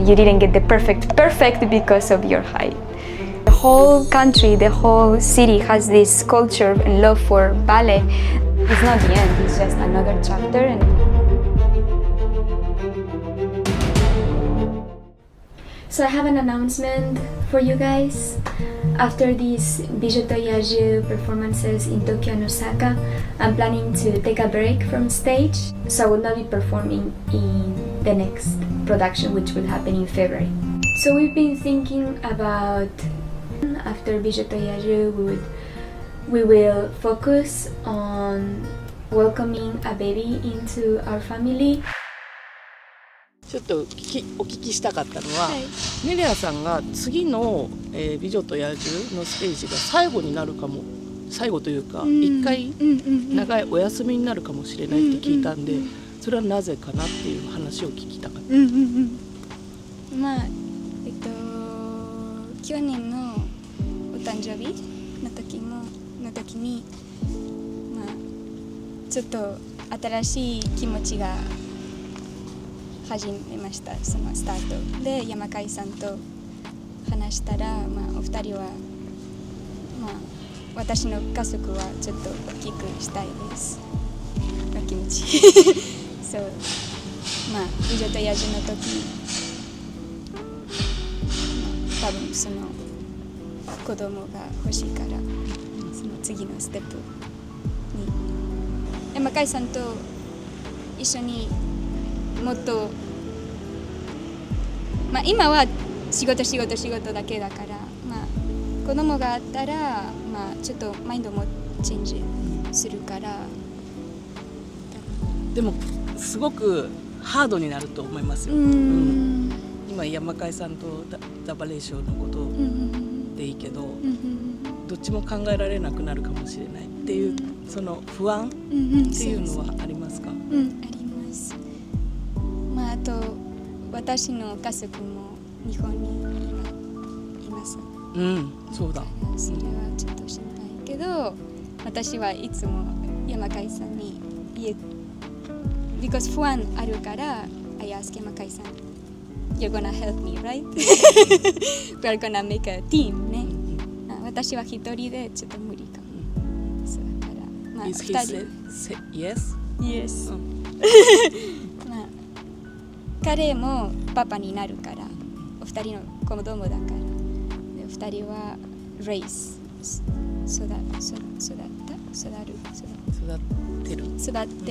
you didn't get the perfect because of your height. The whole country, the whole city has this culture and love for ballet. It's not the end, it's just another chapter. So I have an announcement for you guys. After these美女と野獣 performances in Tokyo and Osaka, I'm planning to take a break from stage, so I will not be performing in the next production, which will happen in February. So we've been thinking about, after 美女と野獣, we will focus on welcoming a baby into our family. ちょっとお聞きしたかったのは、ネレアさんが次の、美女と野獣のステージが最後になるかも、最後というか一回長いお休みになるかもしれないって聞いたんで、それはなぜかなっていう話を聞きたかった。まあ去年のお誕生日の時に、まあちょっと新しい気持ちが始めました。そのスタートで山海さんと話したら、まあ、お二人は、まあ、私の家族はちょっと大きくしたいですの気持ちそう、まあ美女と野獣の時、多分その子供が欲しいから、その次のステップに山海さんと一緒にもっと、まあ、今は仕事だけだから、まあ、子供があったら、まあ、ちょっとマインドもチェンジするから。でもすごくハードになると思いますよ。今山海さんとTheBalletShowのことでいいけど、どっちも考えられなくなるかもしれないっていう、その不安っていうのはありますか？あります。まあ、あと私の家族も日本にいます。そうだ。それはちょっと心配けど、私はいつも山海さんに言う、because 不安あるから、I ask 山海さん、You're gonna help me, right? We're gonna make a team ね。私は一人でちょっと無理かも。そうだから、まあ2人。Yes。彼もパパになるから、お二人の子供だから、でお二人はレース育て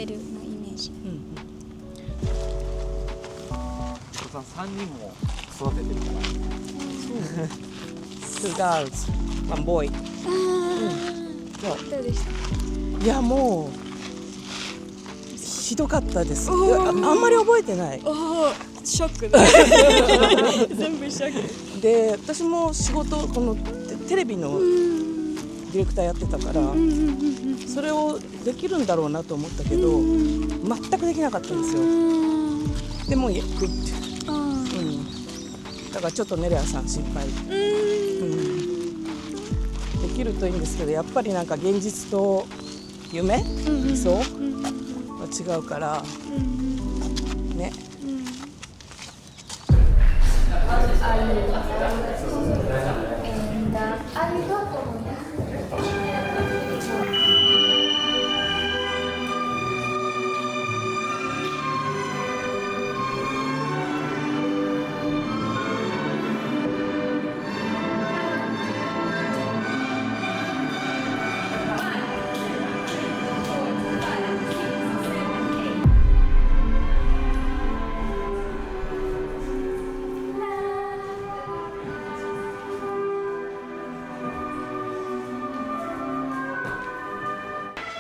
るのイメージ。さん3人も育ててるから。2 girls, 1 boy。どうでした？いやもうひどかったです。あんまり覚えてない。ショックだ全部ショックで、私も仕事、このテレビのディレクターやってたから、それをできるんだろうなと思ったけど、全くできなかったんですよ。でもだからちょっとネレアさん心配。できるといいんですけど、やっぱりなんか現実と夢、理想は違うからね。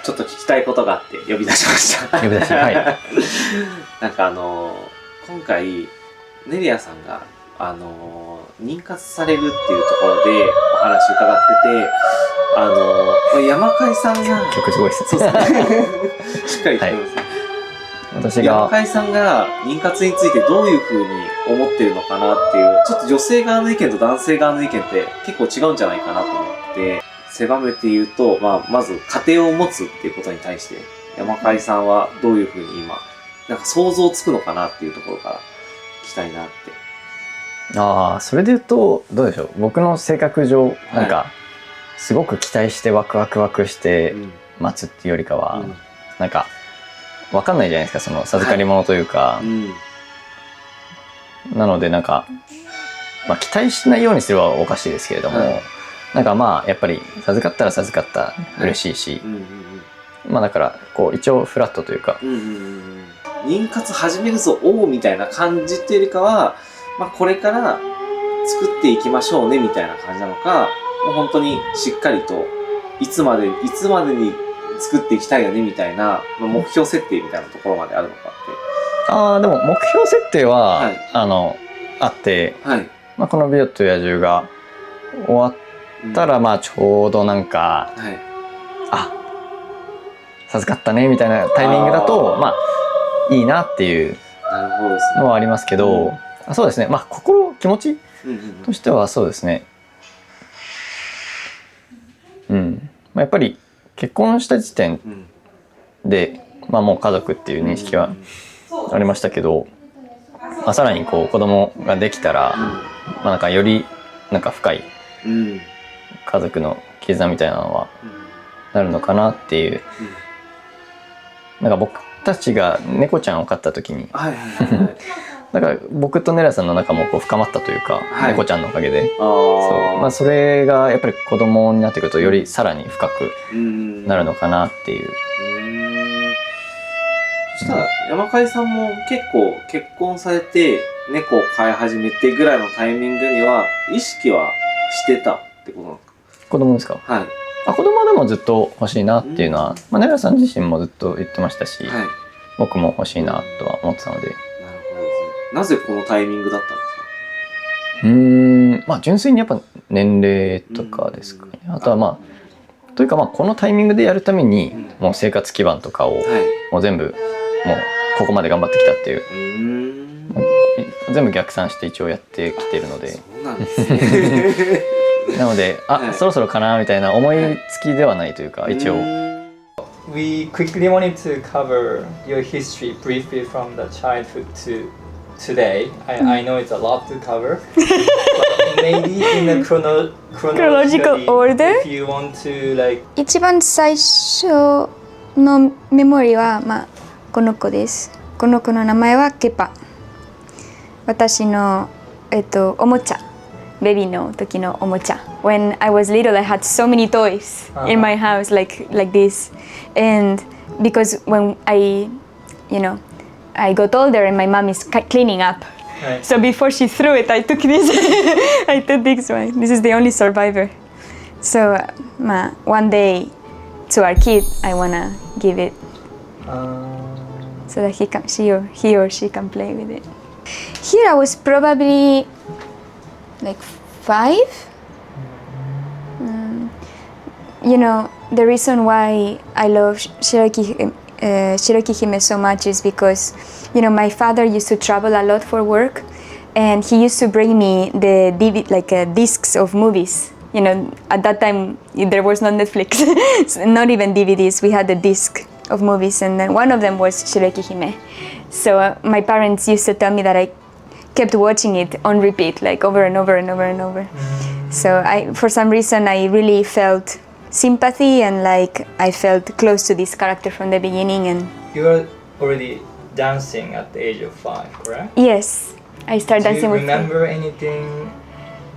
ちょっと聞きたいことがあって呼び出しました。呼び出し、はい。なんか今回ネリアさんが妊活されるっていうところでお話伺ってて、山海さんが曲すごいですね。そうですね。しっかり聞いてますね。はい、私が山海さんが妊活についてどういうふうに思ってるのかなっていう、ちょっと女性側の意見と男性側の意見って結構違うんじゃないかなと思って、狭めて言うと、まず家庭を持つっていうことに対して山海さんはどういうふうに今なんか想像つくのかなっていうところから聞きたいなってそれで言うとどうでしょう。僕の性格上なんかすごく期待してワクワクして待つっていうよりかは、なんか分かんないじゃないですか、その授かり物というか、なのでなんか、期待しないようにすればおかしいですけれども、なんかやっぱり授かったら授かった嬉しいし、だからこう一応フラットというか、妊活始めるぞみたいな感じっていうよりかは、これから作っていきましょうねみたいな感じなのか、もう本当にしっかりといつまでに作っていきたいよねみたいな目標設定みたいなところまであるのかって。でも目標設定は、あって、この「美女と野獣」が終わったら、ちょうどなんか、授かったねみたいなタイミングだといいなっていうのはありますけど、そうですね、気持ちとしてはそうですね、やっぱり結婚した時点で、もう家族っていう認識はありましたけど、さらにこう子供ができたら、なんかよりなんか深い家族の絆みたいなのはなるのかなっていう、なんか僕たちが猫ちゃんを飼った時にだから僕とネラさんの仲もこう深まったというか、猫ちゃんのおかげで、それがやっぱり子供になってくるとよりさらに深くなるのかなっていう。そしたら山海さんも結構結婚されて猫を飼い始めてぐらいのタイミングには意識はしてたってことなんですか？子供ですか？子供はでもずっと欲しいなっていうのは、ネラさん自身もずっと言ってましたし、僕も欲しいなとは思ってたので。なぜこのタイミングだったんですか？純粋にやっぱ年齢とかですかね。あとはというかこのタイミングでやるためにもう生活基盤とかをもう全部もうここまで頑張ってきたっていう、全部逆算して一応やってきてるので。そうなんですね。なのでそろそろかなみたいな思いつきではないというか、一応。We quickly wanted to cover your history briefly from the childhood to today. I know it's a lot to cover, but maybe in a chronological order. If you want to like. 一番最初のメモリはこの子です。この子の名前はケパ。私のおもちゃ。ベビーの時のおもちゃ。When I was little, I had so many toys in my house like this, and because when I got older and my mom is cleaning up, so before she threw it, I took this. I took this one. This is the only survivor. So, one day to our kid, I wanna give it so that he or she can play with it. Here I was probably like 5. The reason why I love Shiraki Hime so much is because, my father used to travel a lot for work, and he used to bring me the discs of movies. At that time there was no Netflix, not even DVDs. We had a disc of movies, and then one of them was Shiraki Hime. So my parents used to tell me that I kept watching it on repeat, like over and over and over and over. So for some reason, I really felt sympathy, and like I felt close to this character from the beginning. And you were already dancing at the age of 5, correct? Yes, I started dancing with. Do you remember anything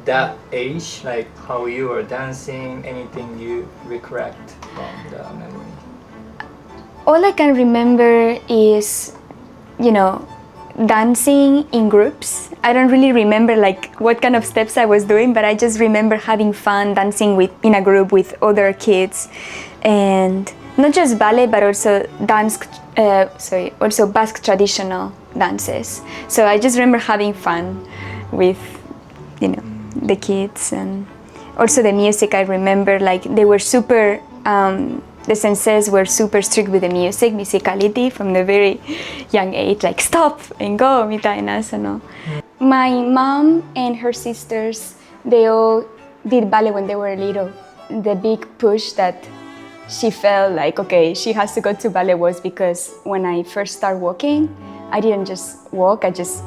that age, like how you were dancing? Anything you recollect from the memory? All I can remember is, dancing in groups. I don't really remember like what kind of steps I was doing, but I just remember having fun dancing in a group with other kids, and not just ballet but also also Basque traditional dances. So I just remember having fun with the kids, and also the music. I remember like they were super the senseis were super strict with the musicality from the very young age, like stop and go, mitaina. So no. My mom and her sisters, they all did ballet when they were little. The big push that she felt like, okay, she has to go to ballet was because when I first started walking, I didn't just walk, I just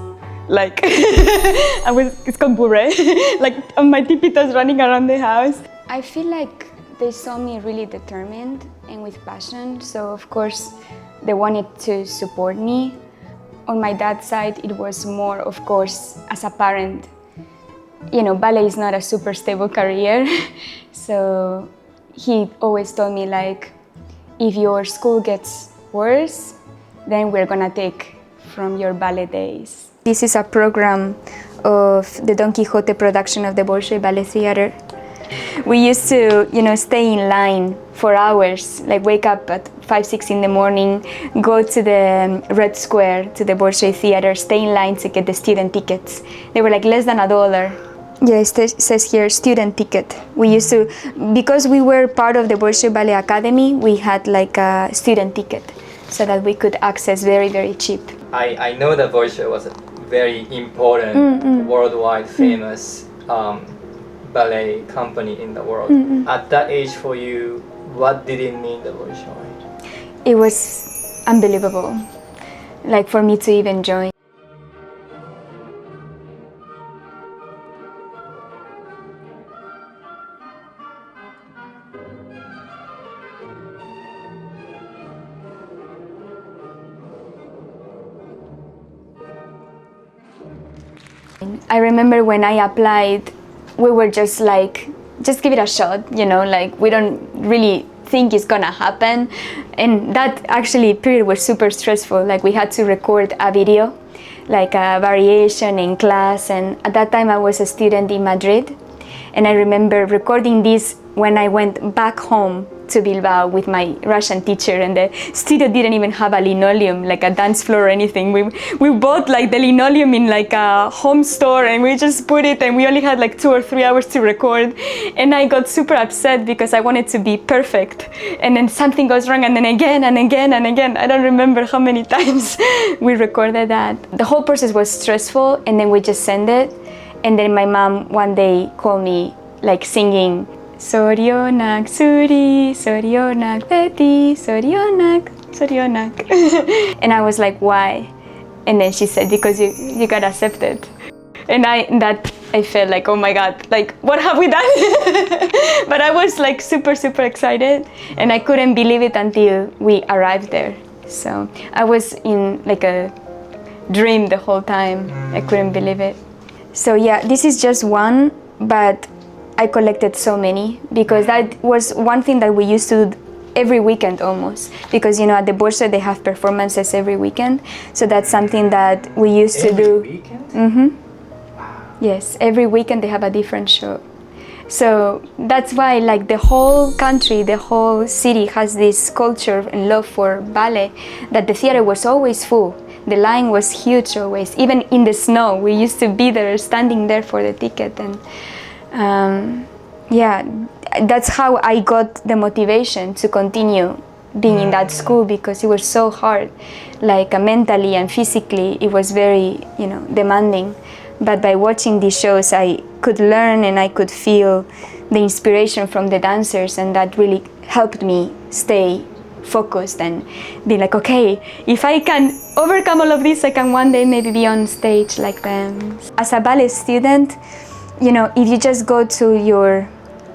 like it's called bourrée, like on my tipitos running around the house. I feel like they saw me really determined and with passion, so of course they wanted to support me. On my dad's side, it was more, of course, as a parent, ballet is not a super stable career, so he always told me like, if your school gets worse, then we're gonna take from your ballet days. This is a program of the Don Quixote production of the Bolshoi Ballet Theater. We used to, stay in line for hours, like wake up at 5-6 in the morning, go to the Red Square, to the Bolshoi Theater, stay in line to get the student tickets. They were like less than $1. Yeah, it says here, student ticket. We used to, because we were part of the Bolshoi Ballet Academy, we had like a student ticket so that we could access very, very cheap. I know that Bolshoi was a very important, worldwide famous ballet company in the world. At that age for you, what did it mean, the Bolshoi? It was unbelievable, like for me to even join. I remember when I applied, we were just like, just give it a shot, like we don't really think it's gonna happen. And that actually period was super stressful. Like we had to record a video, like a variation in class. And at that time I was a student in Madrid. And I remember recording this when I went back home to Bilbao with my Russian teacher, and the studio didn't even have a linoleum, like a dance floor or anything. We bought like the linoleum in like a home store, and we just put it, and we only had like 2 or 3 hours to record. And I got super upset because I wanted to be perfect, and then something goes wrong, and then again and again and again. I don't remember how many times we recorded that. The whole process was stressful, and then we just sent it. And then my mom one day called me like singing Sorionak Suri, Sorionak Betty, Sorionak, Sorionak. And I was like, why? And then she said, because you got accepted. And I felt like, oh my God, like what have we done? But I was like super, super excited, and I couldn't believe it until we arrived there. So I was in like a dream the whole time. I couldn't believe it. So yeah, this is just one, but I collected so many because that was one thing that we used to do every weekend almost, because at the Bolshoi they have performances every weekend, so that's something that we used to do. Every weekend? Wow. Yes, every weekend they have a different show. So that's why like the whole country, the whole city has this culture and love for ballet, that the theater was always full. The line was huge always, even in the snow. We used to be there, standing there for the ticket. And yeah, that's how I got the motivation to continue being in that school, because it was so hard, like mentally and physically, it was very, demanding. But by watching these shows, I could learn and I could feel the inspiration from the dancers, and that really helped me stay focused and be like, okay, if I can overcome all of this, I can one day maybe be on stage like them. As a ballet student, if you just go to your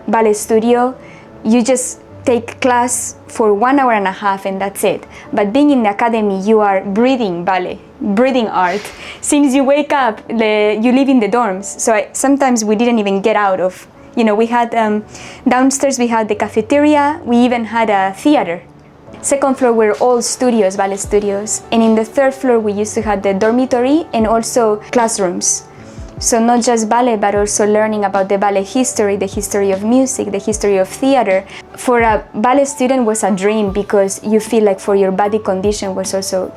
ballet studio, you just take class for 1 hour and a half and that's it. But being in the academy, you are breathing ballet, breathing art. Since you wake up, you live in the dorms. So sometimes we didn't even get out of, we had downstairs, we had the cafeteria, we even had a theater. Second floor were all studios, ballet studios. And in the third floor, we used to have the dormitory and also classrooms. So not just ballet, but also learning about the ballet history, the history of music, the history of theater. For a ballet student was a dream, because you feel like for your body condition was also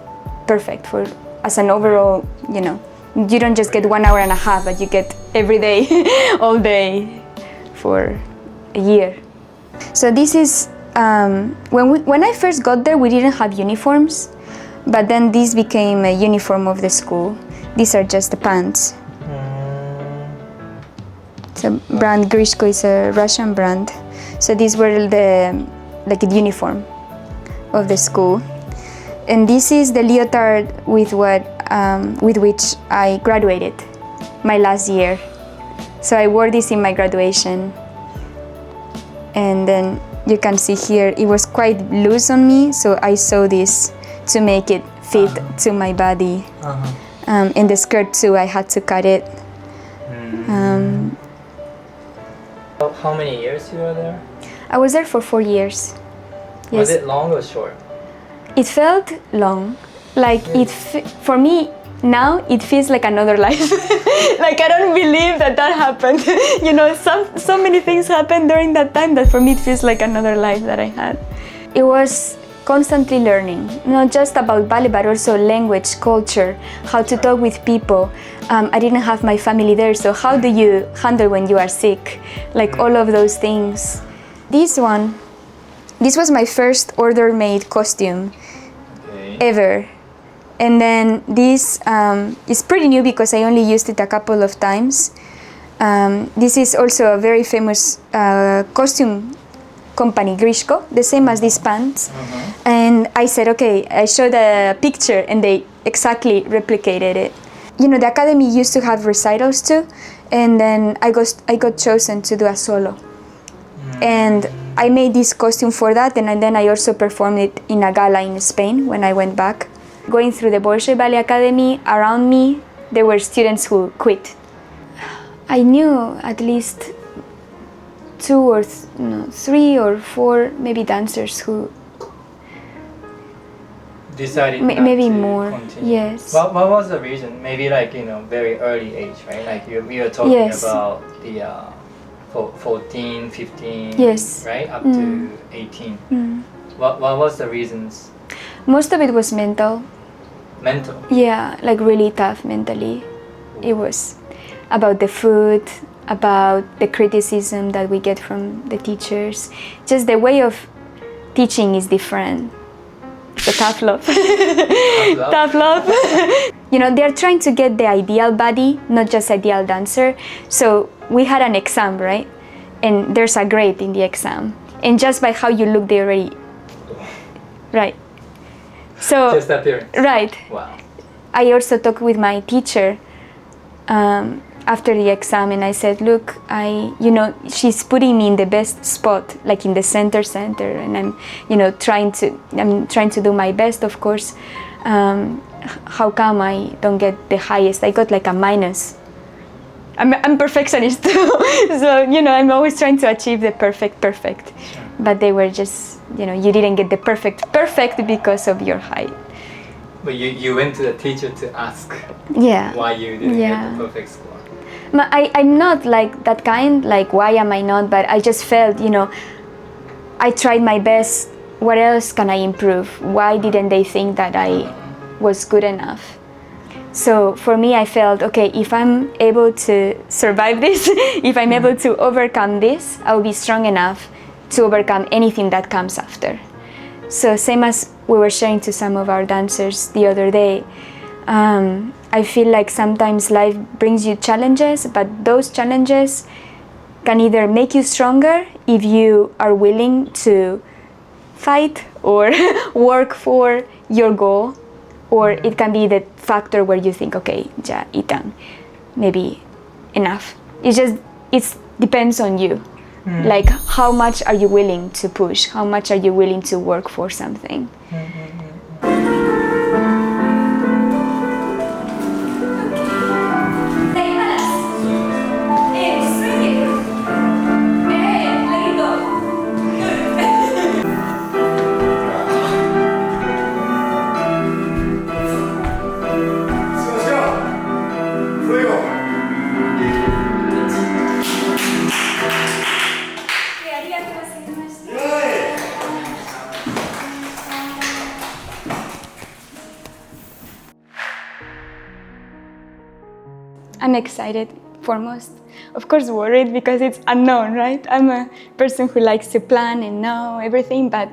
perfect as an overall, you don't just get 1 hour and a half, but you get every day, all day for a year. So this is, when I first got there, we didn't have uniforms, but then this became a uniform of the school. These are just the pants. So brand Grishko is a Russian brand. So these were the uniform of the school. And this is the leotard with what with which I graduated my last year. So I wore this in my graduation. And then you can see here, it was quite loose on me, so I sewed this to make it fit to my body. And the skirt too, I had to cut it. How many years you were there? I was there for 4 years. Was it long or short? It felt long. Like for me now, it feels like another life. Like I don't believe that happened. You know, so many things happened during that time that for me it feels like another life that I had. It was constantly learning, not just about ballet, but also language, culture, how to talk with people. I didn't have my family there, so how do you handle when you are sick? Like all of those things. This was my first order-made costume ever. And then this is pretty new because I only used it a couple of times. This is also a very famous costume company, Grishko, the same as these pants. And I said, okay, I showed a picture and they exactly replicated it. You know, the academy used to have recitals too, and then I got chosen to do a solo. And I made this costume for that, and then I also performed it in a gala in Spain when I went back. Going through the Bolshoi Ballet Academy, around me, there were students who quit. I knew at least 3 or 4 maybe dancers who decided maybe not to more continue. Yes. What was the reason? Maybe like, you know, very early age, right? Like we were talking Yes. about the 14, 15, Yes. right? Up to 18. What was the reasons? Most of it was mental. Mental? Yeah, like really tough mentally. It was about the food, about the criticism that we get from the teachers. Just the way of teaching is different. So tough love. Tough love. You know, they're trying to get the ideal body, not just ideal dancer. So we had an exam, right? And there's a grade in the exam. And just by how you look, they already... Right. So... Just appearance. Right. Wow. I also talked with my teacher after the exam, and I said, look, she's putting me in the best spot, like in the center, and I'm, trying to do my best, of course. How come I don't get the highest? I got like a minus. I'm perfectionist too, so I'm always trying to achieve the perfect. Sure. But they were just, you didn't get the perfect because of your height. But you went to the teacher to ask why you didn't get the perfect score. I'm not like that kind, like why am I not, but I just felt, I tried my best, what else can I improve? Why didn't they think that I was good enough? So for me, I felt, okay, if I'm able to survive this, if I'm able to overcome this, I'll be strong enough to overcome anything that comes after. So same as we were sharing to some of our dancers the other day, I feel like sometimes life brings you challenges, but those challenges can either make you stronger if you are willing to fight or work for your goal, or it can be the factor where you think, okay, ja, itang, maybe enough. It depends on you. Like, how much are you willing to push? How much are you willing to work for something? I'm excited, foremost. Of course worried because it's unknown, right? I'm a person who likes to plan and know everything, but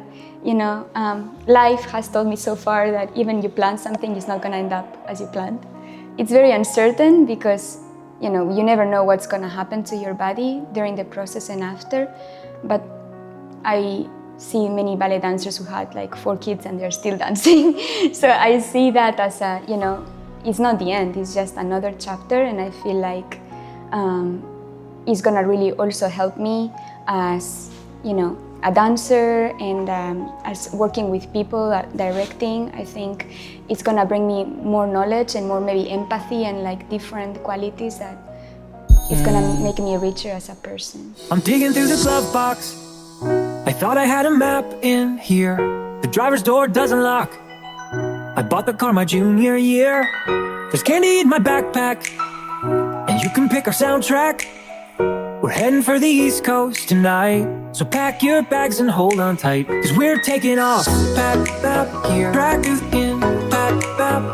life has told me so far that even you plan something, it's not gonna end up as you planned. It's very uncertain because you never know what's gonna happen to your body during the process and after, but I see many ballet dancers who had like 4 kids and they're still dancing. So I see that as it's not the end, it's just another chapter, and I feel like it's gonna really also help me as, you know, a dancer and as working with people, directing. I think it's gonna bring me more knowledge and more maybe empathy and like different qualities that it's gonna make me richer as a person. I'm digging through the glove box. I thought I had a map in here. The driver's door doesn't lock. I bought the car my junior year. There's candy in my backpack, and you can pick our soundtrack. We're heading for the East Coast tonight, so pack your bags and hold on tight, 'cause we're taking off. Pack here, track in, pack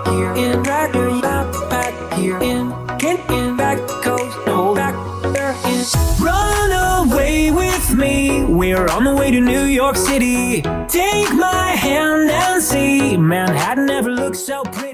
here, in, track here, in, back coast, hold back there in. Run away with me, we're on the way to New York City. Take my hand and see, Manhattan never looks so pretty.